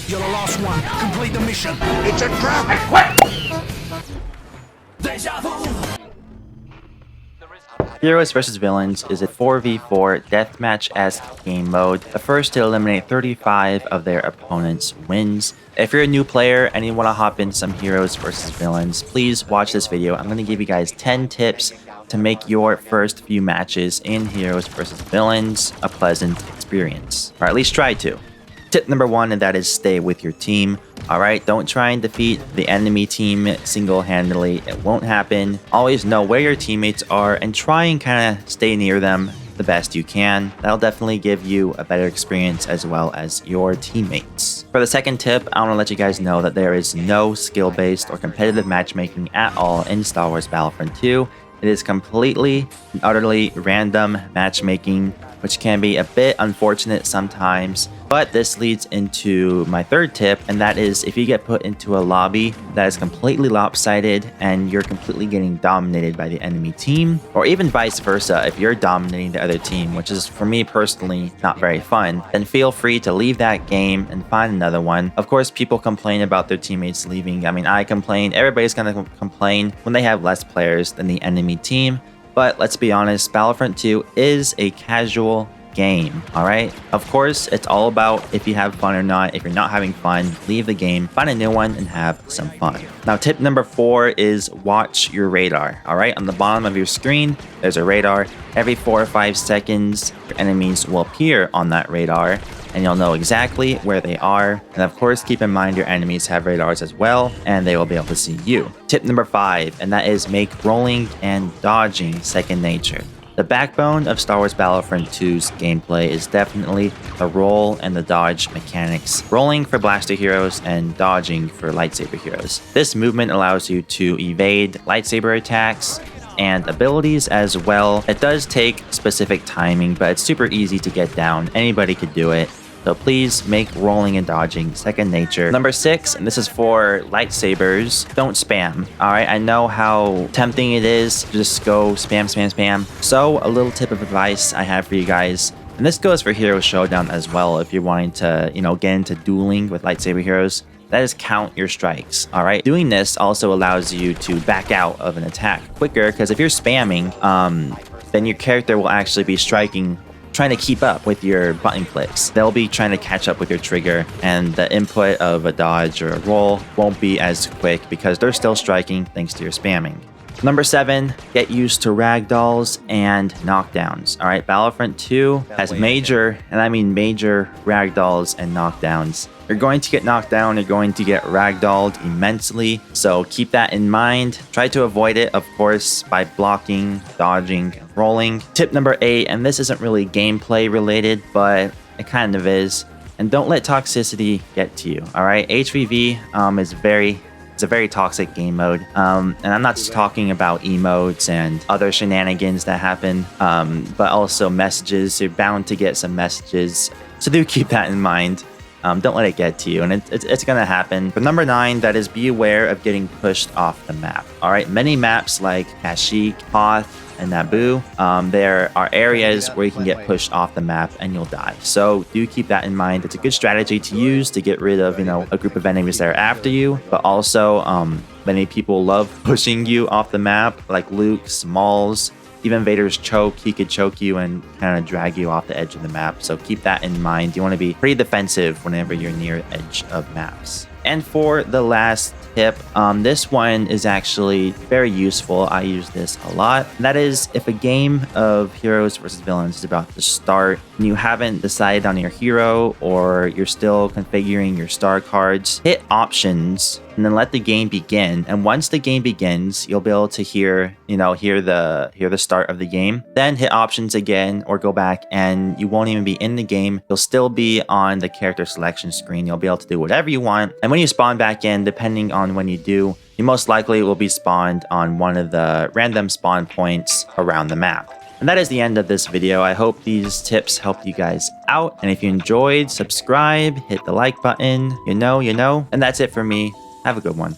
You're the last one. Complete the mission. It's a trap! Heroes vs. Villains is a 4v4 deathmatch-esque game mode. The first to eliminate 35 of their opponents wins. If you're a new player and you want to hop into some Heroes vs. Villains, please watch this video. I'm going to give you guys 10 tips to make your first few matches in Heroes vs. Villains a pleasant experience. Or at least try to. Tip number 1, and that is stay with your team. Alright, don't try and defeat the enemy team single-handedly. It won't happen. Always know where your teammates are and try and kind of stay near them the best you can. That'll definitely give you a better experience as well as your teammates. For the second tip, I want to let you guys know that there is no skill-based or competitive matchmaking at all in Star Wars Battlefront 2. It is completely and utterly random matchmaking, which can be a bit unfortunate sometimes. But this leads into my third tip, and that is if you get put into a lobby that is completely lopsided and you're completely getting dominated by the enemy team, or even vice versa, if you're dominating the other team, which is for me personally not very fun, then feel free to leave that game and find another one. Of course, people complain about their teammates leaving. I mean, I complain, everybody's gonna complain when they have less players than the enemy team. But let's be honest, Battlefront 2 is a casual game, alright? Of course, it's all about if you have fun or not. If you're not having fun, leave the game, find a new one, and have some fun. Now, tip number 4 is watch your radar, alright? On the bottom of your screen, there's a radar. Every 4 or 5 seconds, your enemies will appear on that radar, and you'll know exactly where they are. And of course, keep in mind your enemies have radars as well, and they will be able to see you. Tip number 5, and that is make rolling and dodging second nature. The backbone of Star Wars Battlefront 2's gameplay is definitely the roll and the dodge mechanics. Rolling for blaster heroes and dodging for lightsaber heroes. This movement allows you to evade lightsaber attacks and abilities as well. It does take specific timing, but it's super easy to get down. Anybody could do it. So please make rolling and dodging second nature. Number 6, and this is for lightsabers, don't spam. Alright, I know how tempting it is to just go spam, spam, spam. So a little tip of advice I have for you guys, and this goes for Hero Showdown as well if you're wanting to, get into dueling with lightsaber heroes, that is count your strikes, alright? Doing this also allows you to back out of an attack quicker, because if you're spamming, then your character will actually be trying to keep up with your button clicks. They'll be trying to catch up with your trigger, and the input of a dodge or a roll won't be as quick because they're still striking thanks to your spamming. Number 7, get used to ragdolls and knockdowns. Alright, Battlefront 2 has major, and I mean major, ragdolls and knockdowns. You're going to get knocked down, you're going to get ragdolled immensely, so keep that in mind. Try to avoid it, of course, by blocking, dodging, and rolling. Tip number 8, and this isn't really gameplay related, but it kind of is, and don't let toxicity get to you, alright? HVV it's a very toxic game mode, and I'm not just talking about emotes and other shenanigans that happen, but also messages. You're bound to get some messages, so do keep that in mind. Don't let it get to you, and it's gonna happen. But number 9, that is be aware of getting pushed off the map. Alright, many maps like Kashyyyk, Hoth, and Naboo, there are areas where you can get pushed off the map and you'll die. So do keep that in mind. It's a good strategy to use to get rid of, a group of enemies that are after you, but also many people love pushing you off the map, like Luke, Smalls. Even Vader's choke, he could choke you and kind of drag you off the edge of the map. So keep that in mind. You want to be pretty defensive whenever you're near the edge of maps. And for the last tip, this one is actually very useful. I use this a lot. And that is, if a game of Heroes vs. Villains is about to start and you haven't decided on your hero, or you're still configuring your star cards, hit options and then let the game begin. And once the game begins, you'll be able to hear the start of the game. Then hit options again or go back, and you won't even be in the game. You'll still be on the character selection screen. You'll be able to do whatever you want. And when you spawn back in, depending on when you do, you most likely will be spawned on one of the random spawn points around the map. And that is the end of this video. I hope these tips helped you guys out. And if you enjoyed, subscribe, hit the like button, and that's it for me. Have a good one.